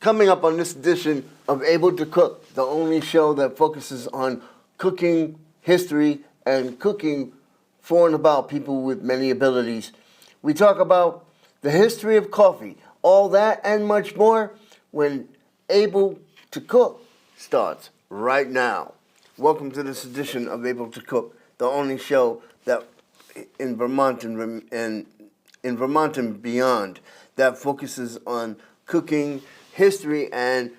Coming up on this edition of Able to Cook, the only show that focuses on cooking history and cooking for and about people with many abilities. We talk about the history of coffee, all that and much more when Able to Cook starts right now. Welcome to this edition of Able to Cook, the only show that in Vermont and in Vermont and beyond that focuses on cooking history and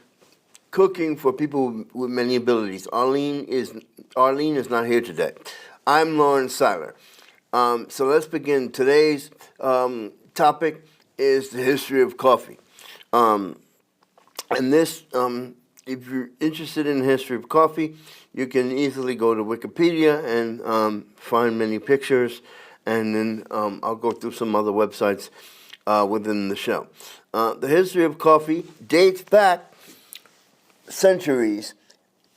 cooking for people with many abilities. Arlene is not here today. I'm Lawrence Seiler. So let's begin. Today's topic is the history of coffee. And this, if you're interested in the history of coffee, you can easily go to Wikipedia and find many pictures, and then I'll go through some other websites within the show. The history of coffee dates back centuries,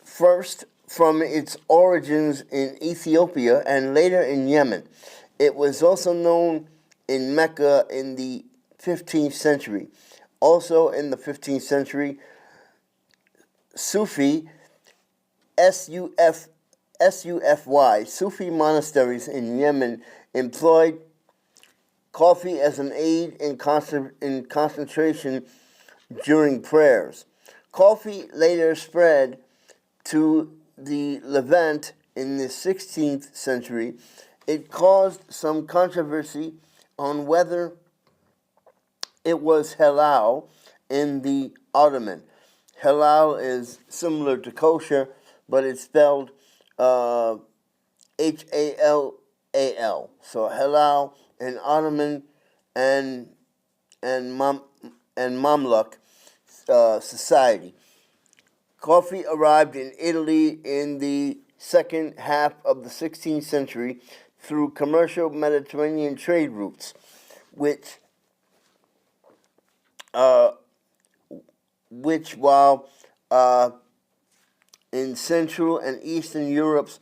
first from its origins in Ethiopia and later in Yemen. It was also known in Mecca in the 15th century. Also in the 15th century, Sufi, S-U-F-Y, Sufi monasteries in Yemen employed coffee as an aid in concentration during prayers. Coffee later spread to the Levant in the 16th century. It caused some controversy on whether it was halal in the Ottoman. Halal is similar to kosher, but it's spelled H-A-L-A-L. So halal in Ottoman and Mamluk society. Coffee arrived in Italy in the second half of the 16th century through commercial Mediterranean trade routes, which while in Central and Eastern Europe's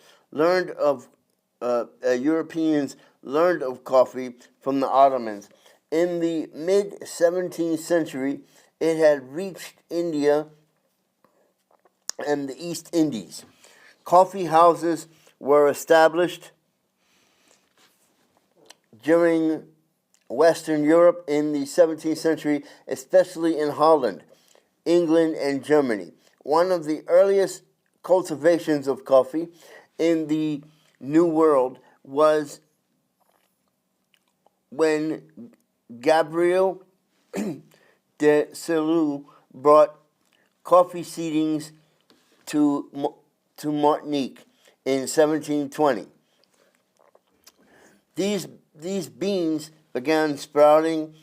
Europeans learned of coffee from the Ottomans. In the mid-17th century, it had reached India and the East Indies. Coffee houses were established during Western Europe in the 17th century, especially in Holland, England, and Germany. One of the earliest cultivations of coffee in the New World was when Gabriel de Selous brought coffee seedings to Martinique in 1720. These beans began sprouting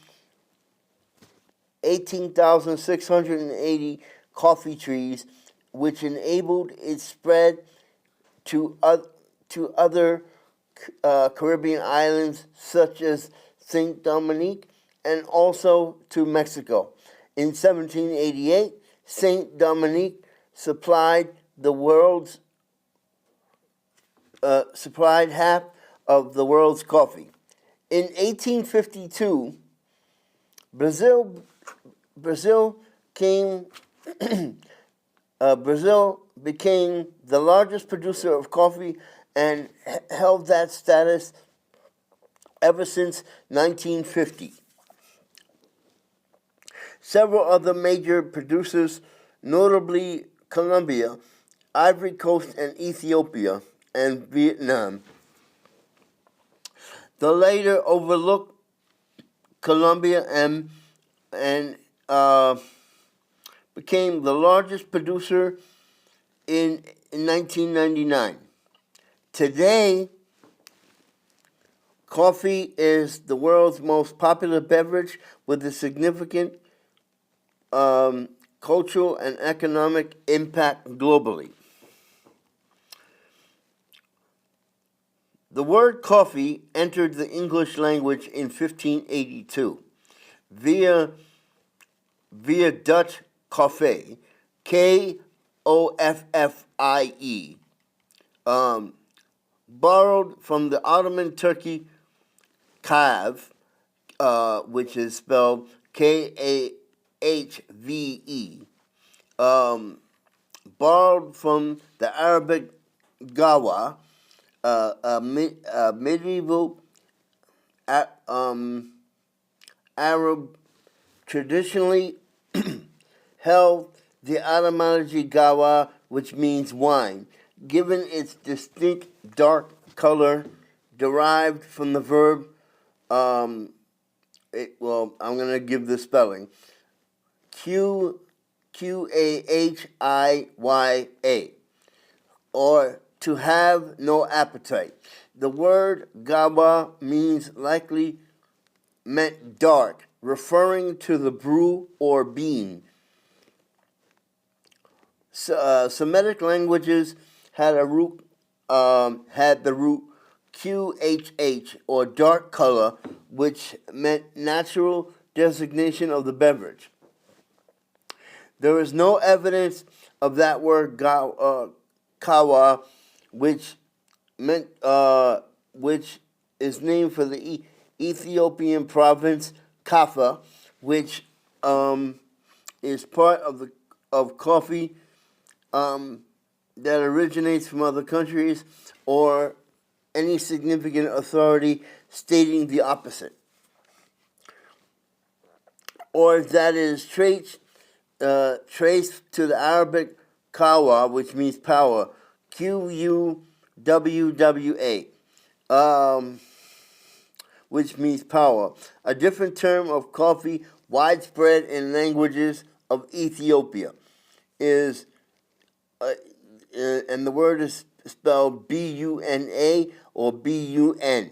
18,680 coffee trees, which enabled its spread to other Caribbean islands such as Saint Dominique and also to Mexico. In 1788, Saint Dominique supplied half of the world's coffee. In 1852, Brazil became the largest producer of coffee and held that status ever since 1950. Several other major producers, notably Colombia, Ivory Coast, and Ethiopia, and Vietnam. The later overlooked Colombia and became the largest producer in 1999. Today, coffee is the world's most popular beverage with a significant cultural and economic impact globally. The word coffee entered the English language in 1582 via Dutch koffie, Koffie, borrowed from the Ottoman Turkey kav, which is spelled borrowed from the Arabic gawa, a medieval Arab traditionally held the etymology gawa, which means wine, given its distinct dark color derived from the verb. I'm going to give the spelling: Qahiyya, or to have no appetite. The word gawa means likely meant dark, referring to the brew or bean. Semitic languages had the root QHH, or dark color, which meant natural designation of the beverage. There is no evidence of that word kawa, which is named for the Ethiopian province Kaffa, which is part of coffee that originates from other countries, or any significant authority stating the opposite, or that is traced to the Arabic kawa, which means power, Quwwa, which means power, a different term of coffee widespread in languages of Ethiopia, and the word is spelled B-U-N-A or B-U-N,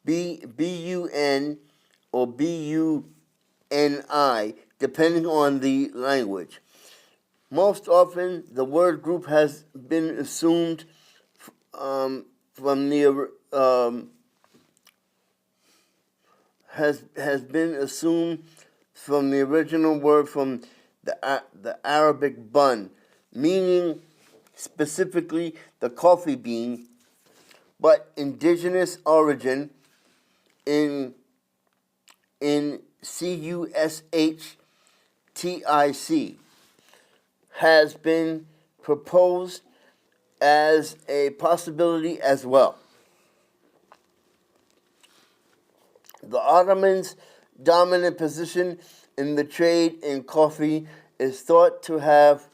B-U-N or B-U-N-I, depending on the language. Most often, the word group has been assumed from the original word from the Arabic bun, meaning specifically the coffee bean, but indigenous origin in CUSHTIC has been proposed as a possibility as well. The Ottomans' dominant position in the trade in coffee is thought to have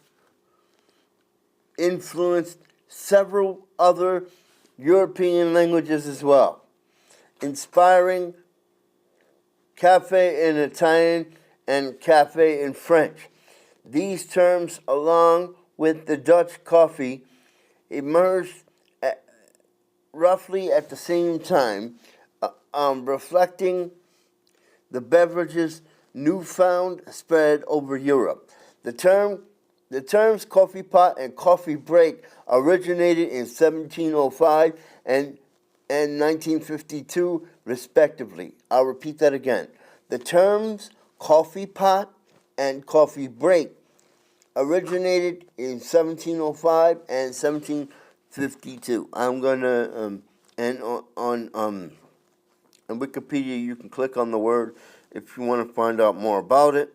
influenced several other European languages as well, inspiring cafe in Italian and cafe in French. These terms, along with the Dutch coffee, emerged roughly at the same time, reflecting the beverage's newfound spread over Europe. The terms coffee pot and coffee break originated in 1705 and 1952, respectively. I'll repeat that again. The terms coffee pot and coffee break originated in 1705 and 1752. I'm going to and on Wikipedia, you can click on the word if you want to find out more about it.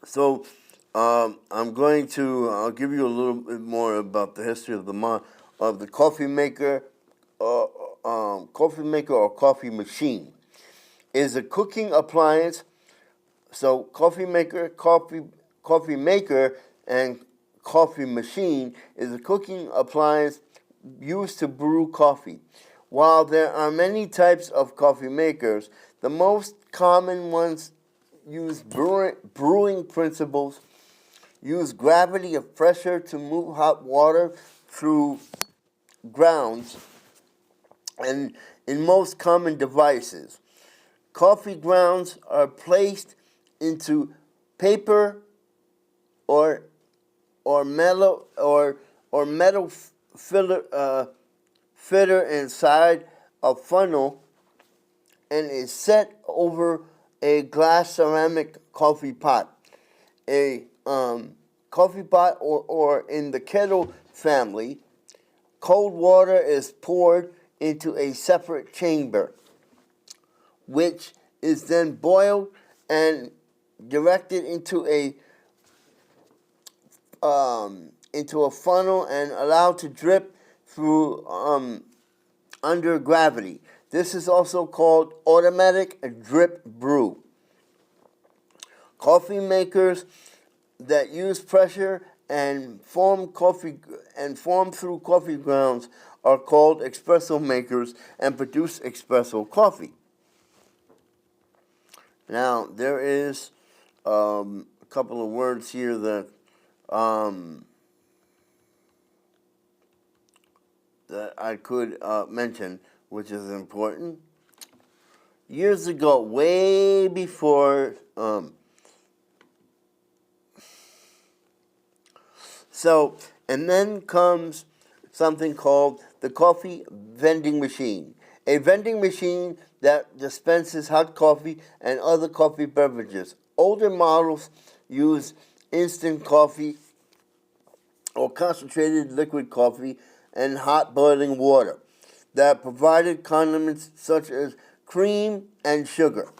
So I'm going to I'll give you a little bit more about the history of the coffee maker. Coffee maker or coffee machine is a cooking appliance. So coffee maker, and coffee machine is a cooking appliance used to brew coffee. While there are many types of coffee makers, the most common ones use brewing principles, use gravity of pressure to move hot water through grounds, and in most common devices, coffee grounds are placed into paper or metal filler inside a funnel, and is set over a glass ceramic coffee pot. A coffee pot, or in the kettle family, cold water is poured into a separate chamber, which is then boiled and directed into a funnel and allowed to drip through under gravity. This is also called automatic drip brew. Coffee makers that use pressure and form through coffee grounds are called espresso makers and produce espresso coffee. Now there is a couple of words here that that I could mention, which is important. Years ago, way before, and then comes something called the coffee vending machine. A vending machine that dispenses hot coffee and other coffee beverages. Older models use instant coffee or concentrated liquid coffee and hot boiling water that provided condiments such as cream and sugar.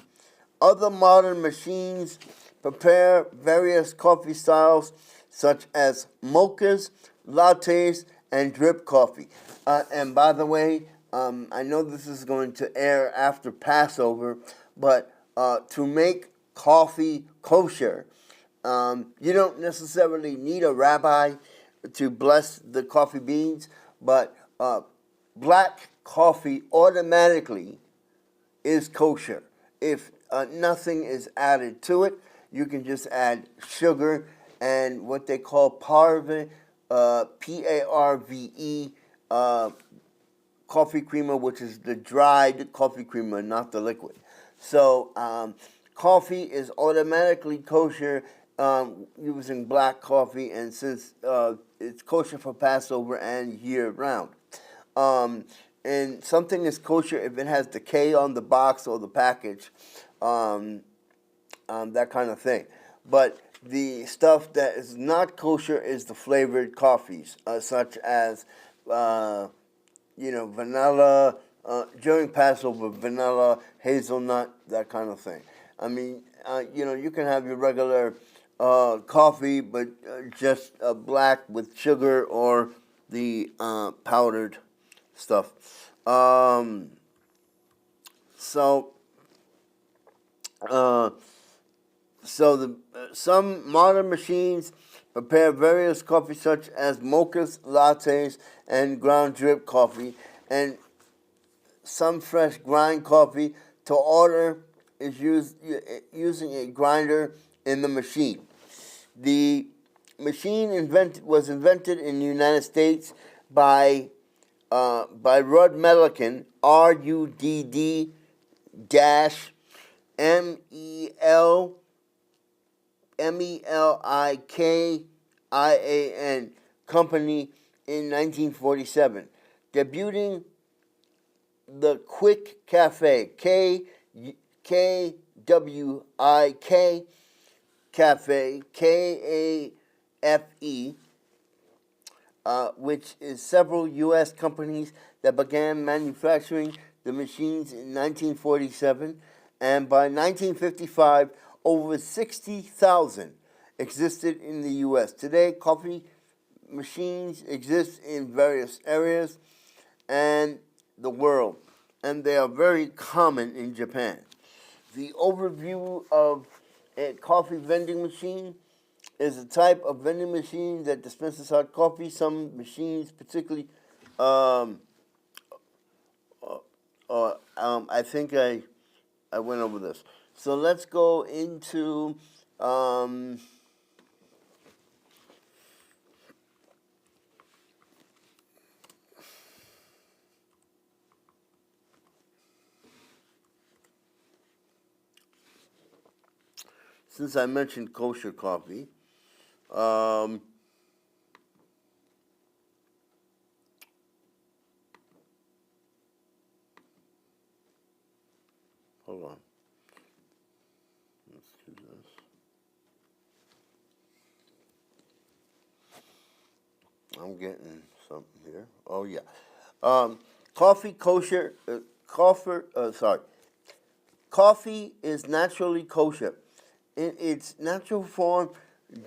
Other modern machines prepare various coffee styles such as mochas, lattes, and drip coffee. And by the way, I know this is going to air after Passover, but to make coffee kosher, you don't necessarily need a rabbi to bless the coffee beans, but black coffee automatically is kosher. If nothing is added to it, you can just add sugar and what they call parve, P-A-R-V-E, coffee creamer, which is the dried coffee creamer, not the liquid. So coffee is automatically kosher using black coffee, and since it's kosher for Passover and year round. And something is kosher if it has the K on the box or the package, that kind of thing. But the stuff that is not kosher is the flavored coffees, such as, vanilla, during Passover, vanilla, hazelnut, that kind of thing. I mean, you can have your regular coffee, but just black with sugar or the powdered stuff. Some modern machines prepare various coffees such as mochas, lattes, and ground drip coffee, and some fresh grind coffee to order is using a grinder in the machine. The machine was invented in the United States by Rudd Melikan, RUDD dash MELIKIAN company in 1947, debuting the Quick Cafe, KWIK Cafe, KAFE, which is several U.S. companies that began manufacturing the machines in 1947, and by 1955, over 60,000 existed in the U.S. Today, coffee machines exist in various areas and the world, and they are very common in Japan. The overview of a coffee vending machine is a type of vending machine that dispenses hot coffee. Some machines, particularly, I think I went over this. So let's go into since I mentioned kosher coffee. Hold on. Let's do this. I'm getting something here. Oh, yeah. Coffee kosher, coffee is naturally kosher in its natural form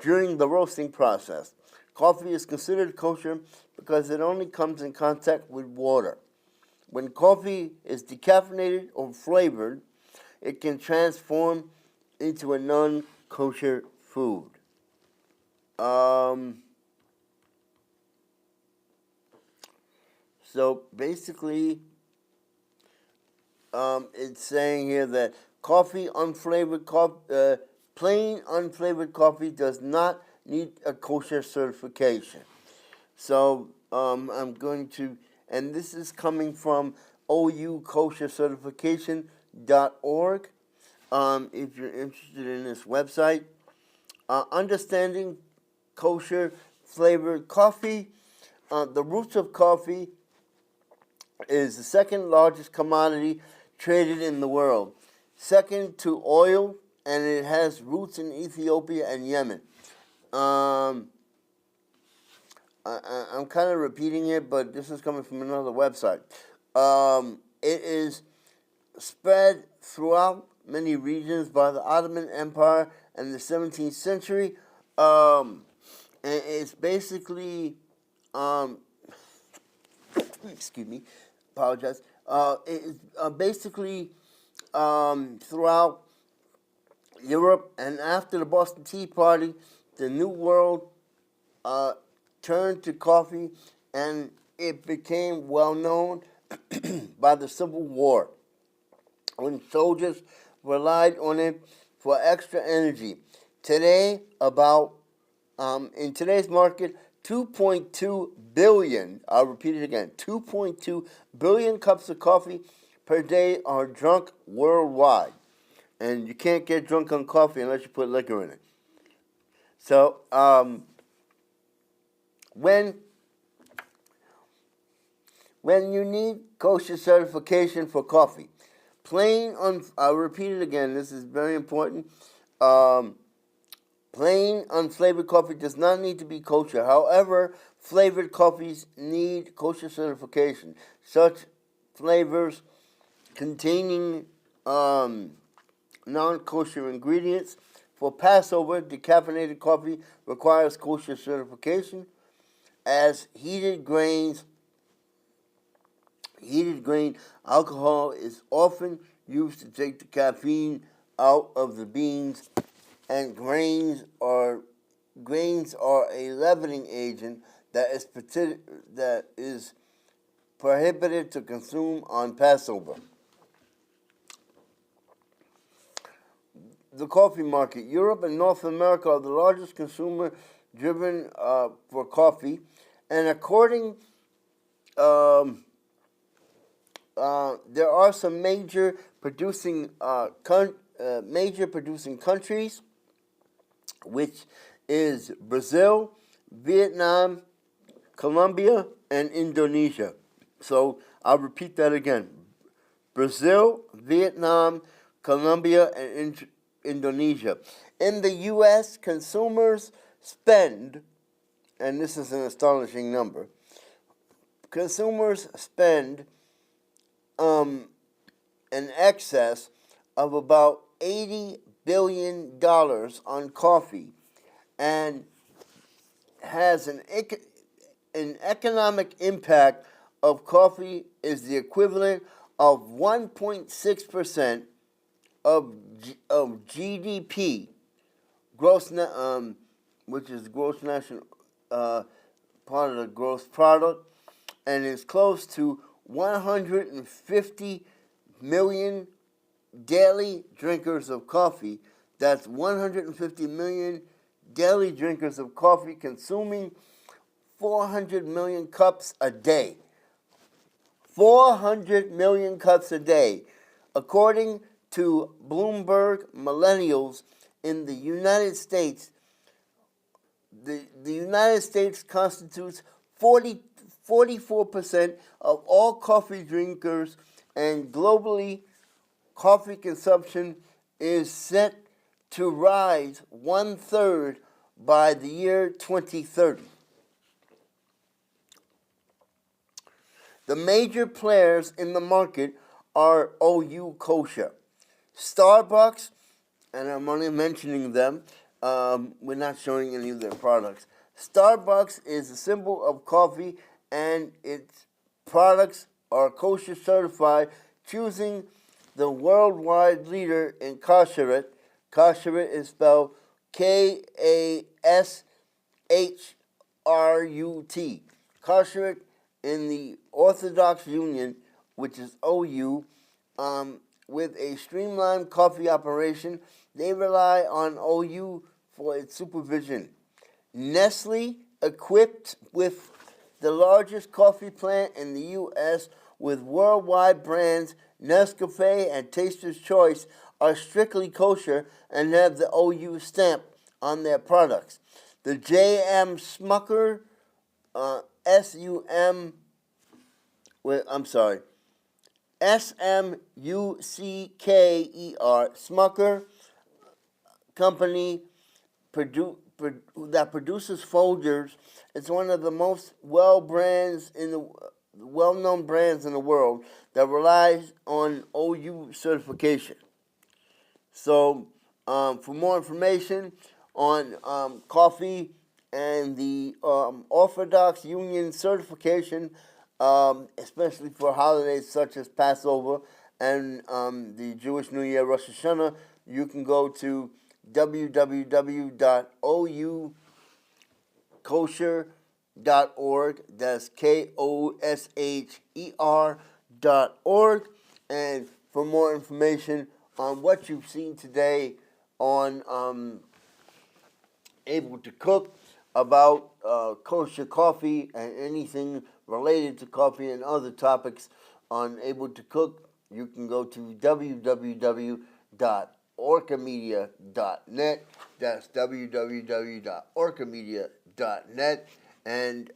during the roasting process. Coffee is considered kosher because it only comes in contact with water. When coffee is decaffeinated or flavored, it can transform into a non-kosher food. So basically, it's saying here that plain unflavored coffee does not need a kosher certification. So I'm going to, and this is coming from oukoshercertification.org. If you're interested in this website, understanding kosher flavored coffee. The roots of coffee is the second largest commodity traded in the world, second to oil, and it has roots in Ethiopia and Yemen. I'm kind of repeating it, but this is coming from another website. It is spread throughout many regions by the Ottoman Empire in the 17th century. And it's basically, excuse me, apologize. It's basically throughout Europe, and after the Boston Tea Party, the New World turned to coffee, and it became well known by the Civil War, when soldiers relied on it for extra energy. Today, in today's market, 2.2 billion, I'll repeat it again, 2.2 billion cups of coffee per day are drunk worldwide. And you can't get drunk on coffee unless you put liquor in it. So, when you need kosher certification for coffee, I'll repeat it again, this is very important. Plain unflavored coffee does not need to be kosher. However, flavored coffees need kosher certification. Such flavors containing non-kosher ingredients. For Passover, decaffeinated coffee requires kosher certification, as heated grain alcohol is often used to take the caffeine out of the beans, and grains are a leavening agent that is prohibited to consume on Passover. The coffee market. Europe and North America are the largest consumer-driven for coffee, and according, there are some major producing countries, which is Brazil, Vietnam, Colombia, and Indonesia. So I'll repeat that again: Brazil, Vietnam, Colombia, and Indonesia. In the U.S., consumers spend, and this is an astonishing number, consumers spend an excess of about $80 billion on coffee, and has an economic impact of coffee is the equivalent of 1.6% of GDP, which is gross national part of the gross product, and is close to 150 million daily drinkers of coffee. That's 150 million daily drinkers of coffee, consuming 400 million cups a day. 400 million cups a day. According to Bloomberg Millennials, in the United States, the United States constitutes 44% of all coffee drinkers, and globally, coffee consumption is set to rise 1/3 by the year 2030. The major players in the market are OU Kosher, Starbucks, and I'm only mentioning them. We're not showing any of their products. Starbucks is a symbol of coffee, and its products are kosher certified, choosing the worldwide leader in kashrut. Kashrut is spelled Kashrut. Kashrut in the Orthodox Union, which is OU, with a streamlined coffee operation. They rely on OU for its supervision. Nestle, equipped with the largest coffee plant in the U.S. with worldwide brands Nescafe and Taster's Choice, are strictly kosher and have the OU stamp on their products. The J.M. Smucker, S-U-M, I'm sorry, S-M-U-C-K-E-R, Smucker company that produces Folgers. It's one of the most well-known brands in the world that relies on OU certification. So, for more information on coffee and the Orthodox Union certification, especially for holidays such as Passover and the Jewish New Year, Rosh Hashanah, you can go to www.oukosher.org. That's KOSHER.org. And for more information on what you've seen today on Able to Cook, about kosher coffee and anything related to coffee and other topics on Able to Cook, you can go to www.orcamedia.net. That's www.orcamedia.net. And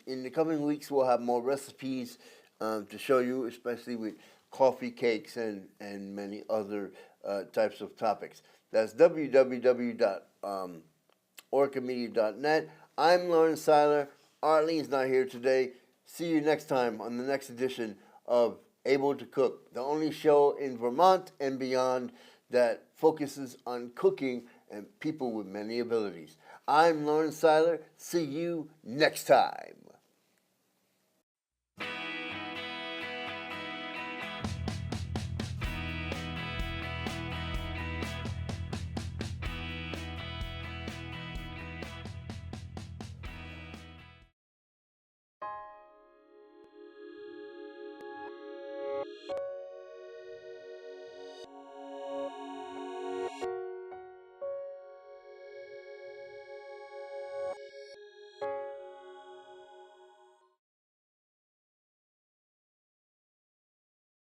in the coming weeks, we'll have more recipes to show you, especially with coffee cakes and many other types of topics. That's www.orcamedia.net. I'm Lawrence Seiler. Arlene's not here today. See you next time on the next edition of Able to Cook, the only show in Vermont and beyond that focuses on cooking and people with many abilities. I'm Lawrence Seiler. See you next time.